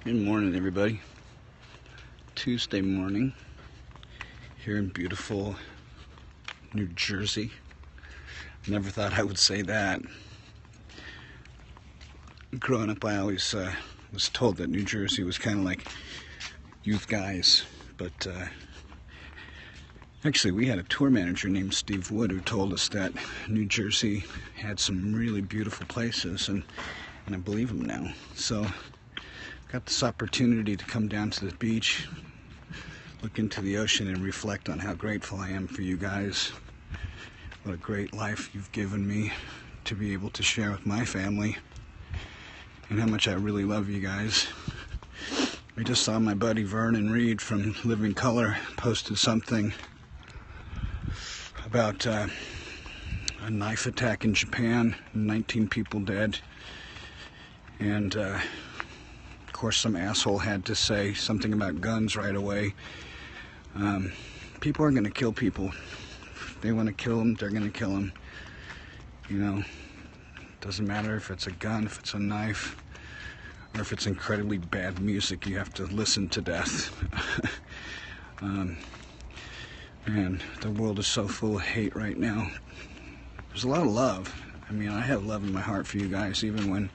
Good morning, everybody. Tuesday morning here in beautiful New Jersey. Never thought I would say that. Growing up, I always was told that New Jersey was kind of like youth guys, but actually we had a tour manager named Steve Wood who told us that New Jersey had some really beautiful places, and I believe him now. So got this opportunity to come down to the beach, look into the ocean, and reflect on how grateful I am for you guys. What a great life you've given me to be able to share with my family, and how much I really love you guys. I just saw my buddy Vernon Reed from Living Color posted something about a knife attack in Japan, 19 people dead, and of course some asshole had to say something about guns right away. People are going to kill people. If they want to kill them, they're going to kill them. You know, doesn't matter if it's a gun, if it's a knife, or if it's incredibly bad music you have to listen to death. Man, the world is so full of hate right now. There's a lot of love. I mean, I have love in my heart for you guys, even when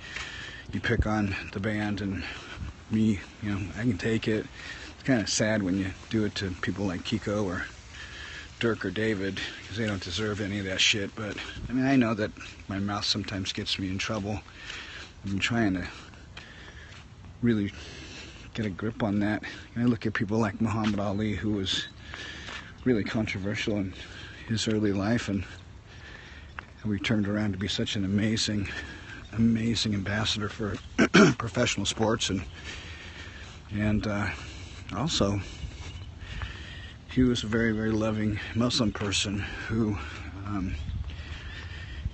you pick on the band and me. You know, I can take it. It's kind of sad when you do it to people like Kiko or Dirk or David, because they don't deserve any of that shit. But I mean, I know that my mouth sometimes gets me in trouble. I've been trying to really get a grip on that. And I look at people like Muhammad Ali, who was really controversial in his early life, and how he turned around to be such an amazing ambassador for professional sports, and also he was a very, very loving Muslim person who, in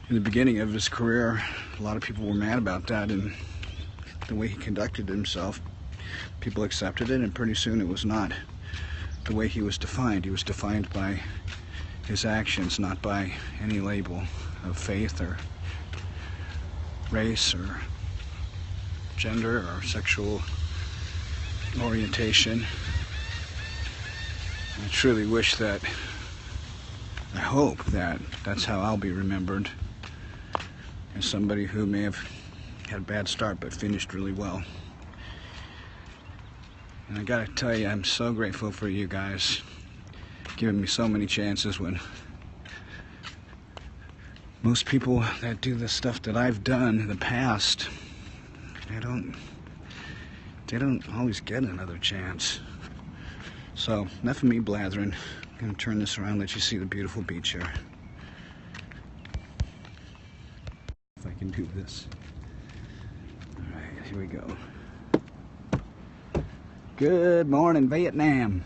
the beginning of his career, a lot of people were mad about that and the way he conducted himself. People accepted it, and pretty soon it was not the way he was defined. He was defined by his actions, not by any label of faith or race or gender or sexual orientation. I truly wish that, I hope that that's how I'll be remembered, as somebody who may have had a bad start but finished really well. And I gotta tell you, I'm so grateful for you guys giving me so many chances when most people that do the stuff that I've done in the past, they don't always get another chance. So enough of me blathering. I'm gonna turn this around, let you see the beautiful beach here. If I can do this. All right, here we go. Good morning, Vietnam.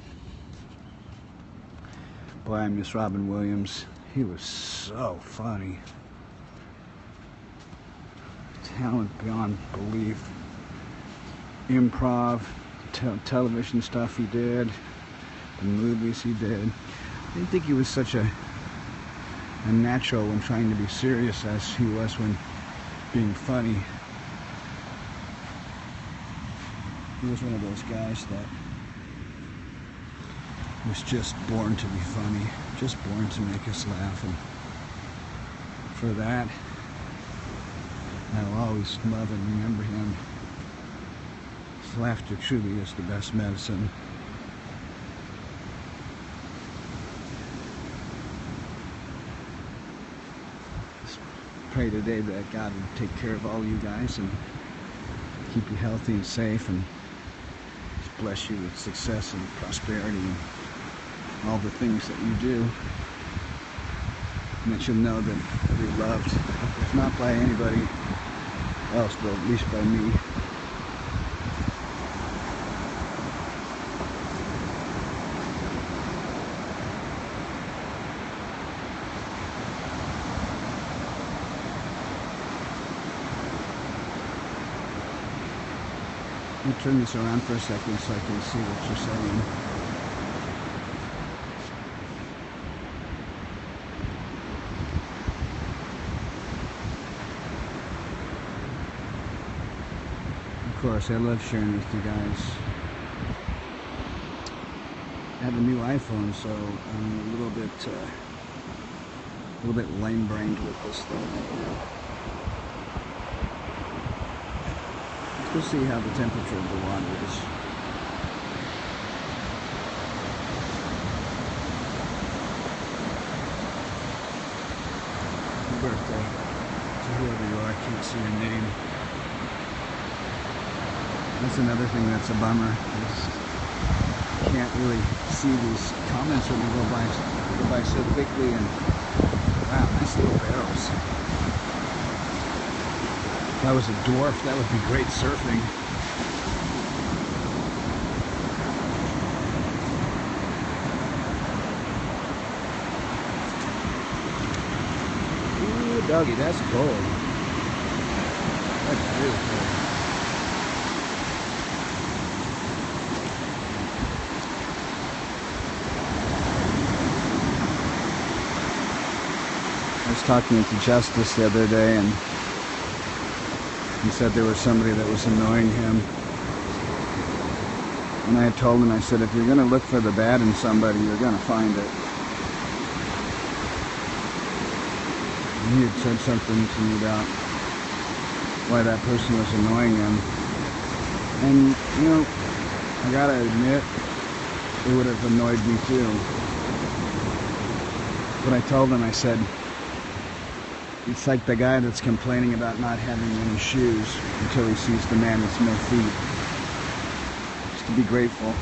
Boy, I miss Robin Williams. He was so funny. Talent beyond belief. Improv, television stuff he did, the movies he did. I didn't think he was such a natural when trying to be serious as he was when being funny. He was one of those guys that was just born to be funny, just born to make us laugh, and for that, I'll always love and remember him. Laughter truly is the best medicine. Just pray today that God will take care of all you guys and keep you healthy and safe, and just bless you with success and prosperity and all the things that you do, and that you'll know that you're loved, if not by anybody else, but at least by me. Let me turn this around for a second so I can see what you're saying. course, I love sharing with you guys. I have a new iPhone, so I'm a little bit lame-brained with this thing right now. Let's go see how the temperature of the water is. Happy birthday to whoever you are. I can't see your name. That's another thing that's a bummer. I just can't really see these comments when they go by so quickly. And wow, nice little barrels. If I was a dwarf, that would be great surfing. Ooh, doggy, that's cold. That's really cold. I was talking to Justice the other day, and he said there was somebody that was annoying him. And I had told him, I said, if you're going to look for the bad in somebody, you're going to find it. And he had said something to me about why that person was annoying him. And, you know, I gotta admit, it would have annoyed me too. But I told him, I said, it's like the guy that's complaining about not having any shoes until he sees the man with no feet. Just to be grateful.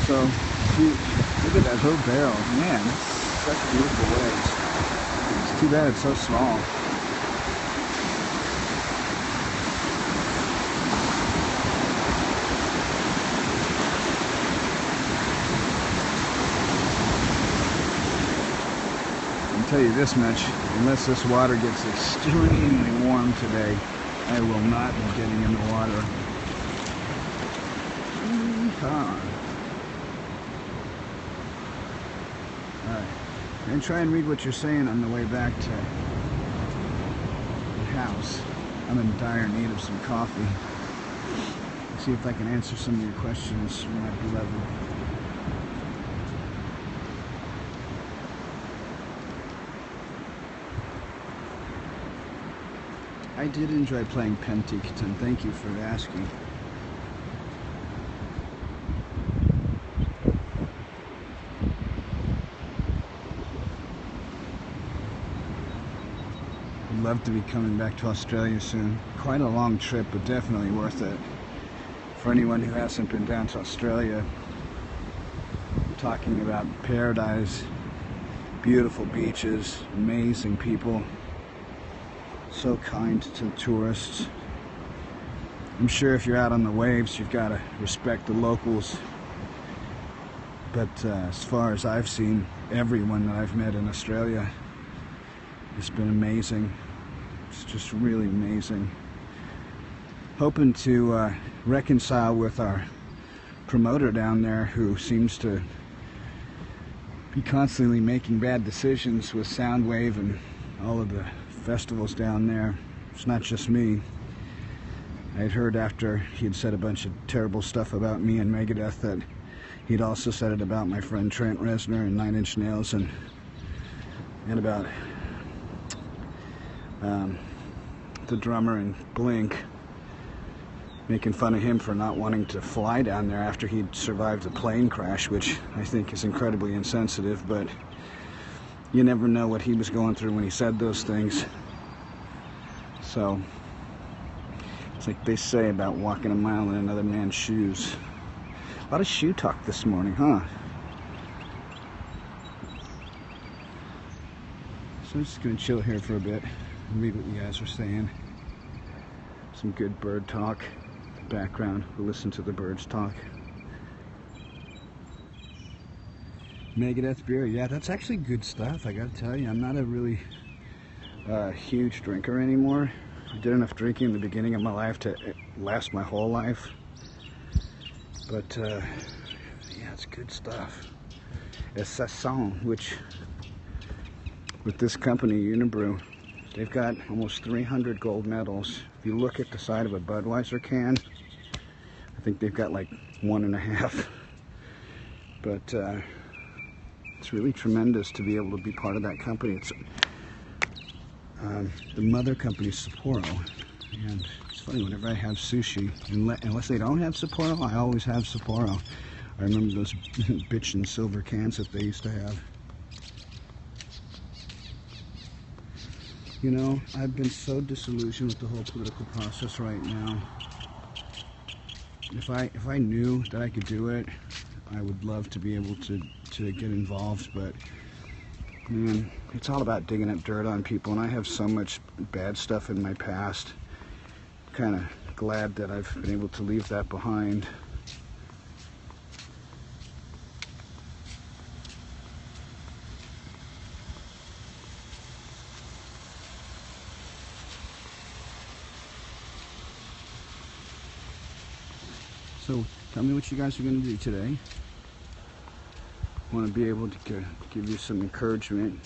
So, look at that whole barrel. Man, that's such beautiful waves. It's too bad it's so small. Tell you this much, unless this water gets extremely warm today, I will not be getting in the water. Alright, and try and read what you're saying on the way back to the house. I'm in dire need of some coffee. Let's see if I can answer some of your questions, my beloved. I did enjoy playing Penticton. Thank you for asking. I'd love to be coming back to Australia soon. Quite a long trip, but definitely worth it. For anyone who hasn't been down to Australia, I'm talking about paradise, beautiful beaches, amazing people. So kind to the tourists. I'm sure if you're out on the waves, you've got to respect the locals. But as far as I've seen, everyone that I've met in Australia has been amazing. It's just really amazing. Hoping to reconcile with our promoter down there, who seems to be constantly making bad decisions with Soundwave and all of the festivals down there. It's not just me. I had heard after he had said a bunch of terrible stuff about me and Megadeth that he'd also said it about my friend Trent Reznor and 9 Inch Nails, and about the drummer in Blink, making fun of him for not wanting to fly down there after he'd survived a plane crash, which I think is incredibly insensitive, but you never know what he was going through when he said those things. So, it's like they say about walking a mile in another man's shoes. A lot of shoe talk this morning, huh? So I'm just going to chill here for a bit and read what you guys are saying. Some good bird talk in the background. We'll listen to the birds talk. Megadeth beer, yeah, that's actually good stuff, I gotta tell you. I'm not a really huge drinker anymore. I did enough drinking in the beginning of my life to last my whole life. But, yeah, it's good stuff. It's Sasson, which with this company, Unibrew. They've got almost 300 gold medals. If you look at the side of a Budweiser can, I think they've got like 1.5. But it's really tremendous to be able to be part of that company. It's the mother company is Sapporo, and it's funny, whenever I have sushi, unless they don't have Sapporo, I always have Sapporo. I remember those bitchin' silver cans that they used to have. You know, I've been so disillusioned with the whole political process right now. If I knew that I could do it, I would love to be able to get involved, but man, it's all about digging up dirt on people, and I have so much bad stuff in my past. Kind of glad that I've been able to leave that behind. So tell me what you guys are going to do today. I want to be able to give you some encouragement,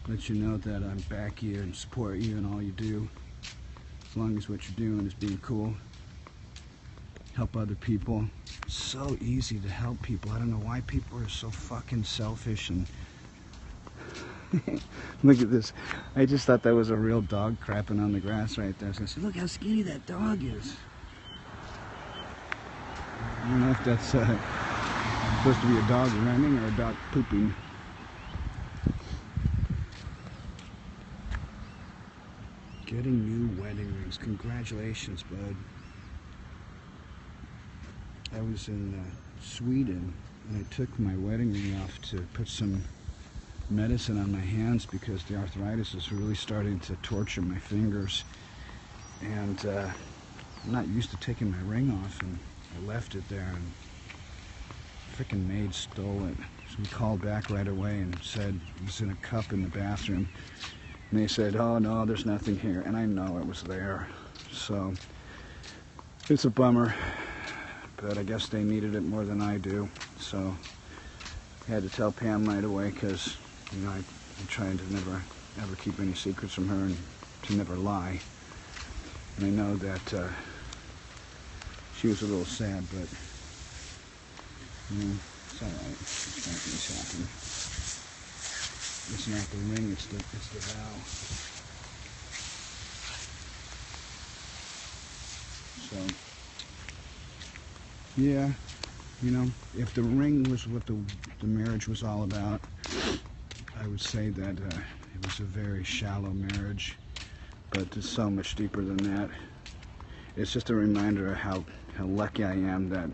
let you know that I'm back here and support you in all you do, as long as what you're doing is being cool. Help other people. It's so easy to help people. I don't know why people are so fucking selfish. And look at this. I just thought that was a real dog crapping on the grass right there. So I said, look how skinny that dog is. I don't know if that's supposed to be a dog running or a dog pooping. Getting new wedding rings. Congratulations, bud. I was in Sweden, and I took my wedding ring off to put some medicine on my hands because the arthritis is really starting to torture my fingers. And I'm not used to taking my ring off, and I left it there, and frickin' maid stole it. So we called back right away and said it was in a cup in the bathroom. And they said, oh no, there's nothing here. And I know it was there. So it's a bummer, but I guess they needed it more than I do. So I had to tell Pam right away, because you know, I'm trying to never ever keep any secrets from her and to never lie. And I know that she was a little sad, but you know, it's alright. It's not things happen. It's not the ring, it's the vow. So yeah, you know, if the ring was what the marriage was all about, I would say that it was a very shallow marriage, but it's so much deeper than that. It's just a reminder of how lucky I am that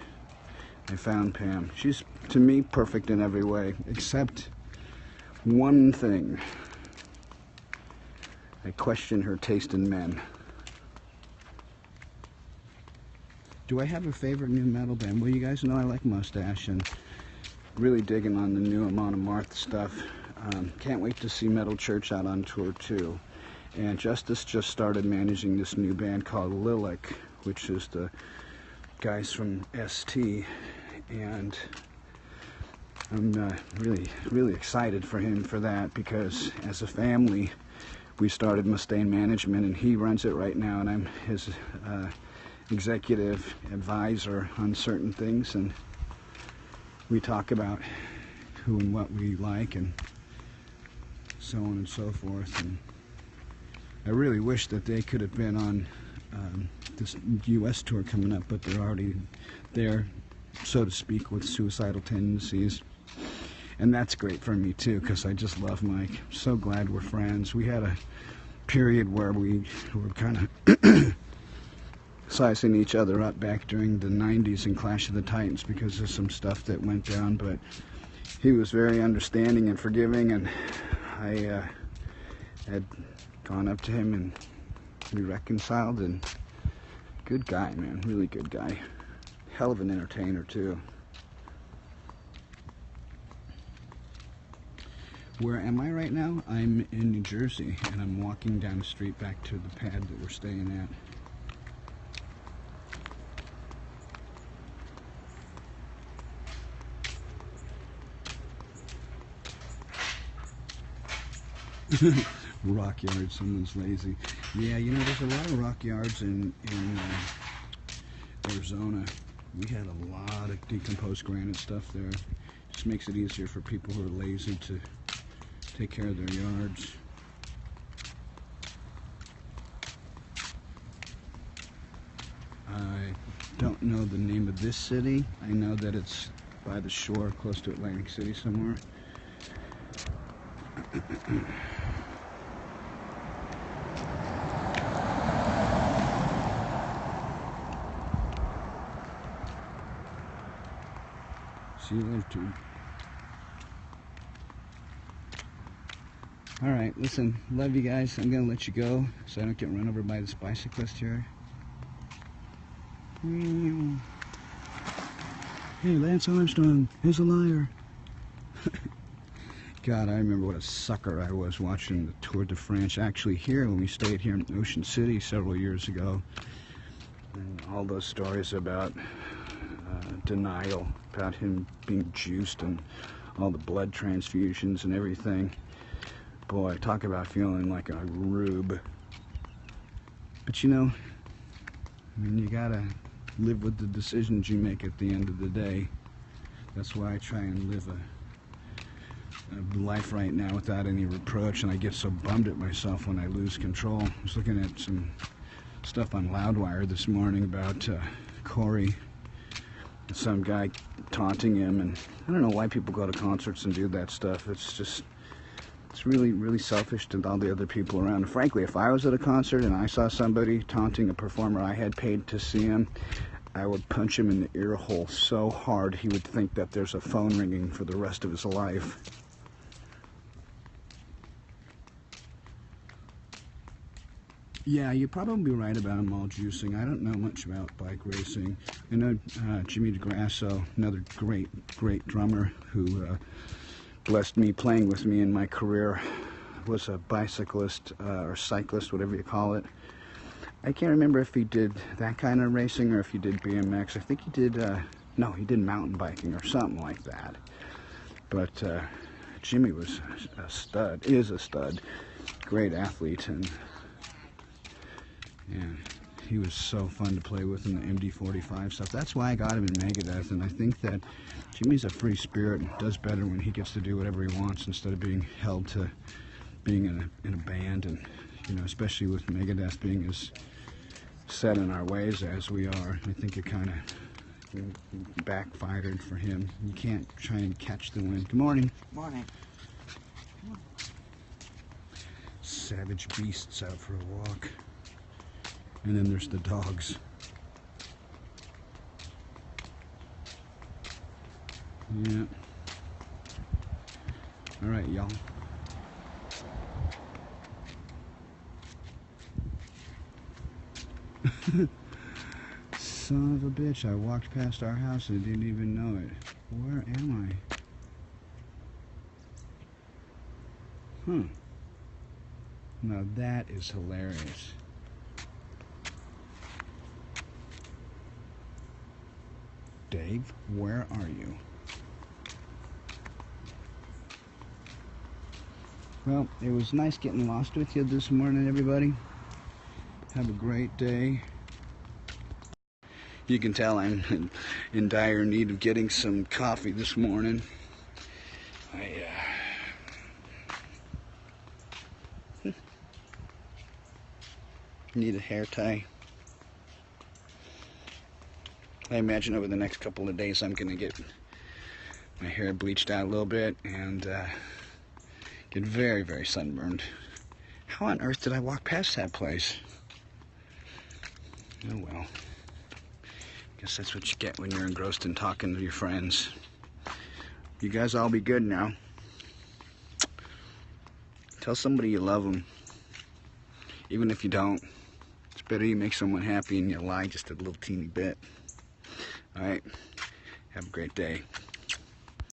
I found Pam. She's, to me, perfect in every way, except one thing. I question her taste in men. Do I have a favorite new metal band? Well, you guys know I like Mustache, and really digging on the new Amon Amarth stuff. Can't wait to see Metal Church out on tour too. And Justice just started managing this new band called Lilac, which is the guys from ST, and I'm really excited for him for that, because as a family we started Mustaine Management, and he runs it right now, and I'm his executive advisor on certain things, and we talk about who and what we like and so on and so forth. And I really wish that they could have been on this US tour coming up, but they're already there, so to speak, with Suicidal Tendencies. And that's great for me too, because I just love Mike. I'm so glad we're friends. We had a period where we were kind of sizing each other up back during the 90s in Clash of the Titans because of some stuff that went down, but he was very understanding and forgiving, and I had gone up to him and we reconciled, and good guy, man, really good guy. Hell of an entertainer too. Where am I right now? I'm in New Jersey, and I'm walking down the street back to the pad that we're staying at. Rock yard, someone's lazy. Yeah, you know, there's a lot of rock yards in Arizona. We had a lot of decomposed granite stuff there. Just makes it easier for people who are lazy to take care of their yards. I don't know the name of this city. I know that it's by the shore, close to Atlantic City somewhere. See you later, too. Alright, listen, love you guys. I'm going to let you go so I don't get run over by this bicyclist here. Hey, Lance Armstrong is a liar. God, I remember what a sucker I was watching the Tour de France. Actually, here, when we stayed here in Ocean City several years ago, and all those stories about denial, about him being juiced and all the blood transfusions and everything. Boy, talk about feeling like a rube. But you know, I mean, you gotta live with the decisions you make at the end of the day. That's why I try and live a life right now without any reproach, and I get so bummed at myself when I lose control. I was looking at some stuff on Loudwire this morning about Corey, some guy taunting him, and I don't know why people go to concerts and do that stuff. It's really, really selfish to all the other people around. And frankly, if I was at a concert and I saw somebody taunting a performer I had paid to see him, I would punch him in the ear hole so hard he would think that there's a phone ringing for the rest of his life. Yeah, you're probably right about them all juicing. I don't know much about bike racing. I know Jimmy DeGrasso, another great drummer who blessed me playing with me in my career, was a bicyclist or cyclist, whatever you call it. I can't remember if he did that kind of racing or if he did BMX. I think he did, no, he did mountain biking or something like that. But Jimmy was a stud, is a stud, great athlete, and yeah, he was so fun to play with in the MD45 stuff. That's why I got him in Megadeth, and I think that Jimmy's a free spirit and does better when he gets to do whatever he wants instead of being held to being in a band, and you know, especially with Megadeth being as set in our ways as we are. I think it kind of backfired for him. You can't try and catch the wind. Good morning. Morning. Savage beasts out for a walk. And then there's the dogs. Yeah. All right, y'all. Son of a bitch, I walked past our house and I didn't even know it. Where am I? Now that is hilarious. Dave, where are you? Well, it was nice getting lost with you this morning, everybody. Have a great day. You can tell I'm in dire need of getting some coffee this morning. I need a hair tie. I imagine over the next couple of days I'm going to get my hair bleached out a little bit and get very, very sunburned. How on earth did I walk past that place? Oh well. Guess that's what you get when you're engrossed in talking to your friends. You guys all be good now. Tell somebody you love them. Even if you don't. It's better you make someone happy and you lie just a little teeny bit. Alright, have a great day.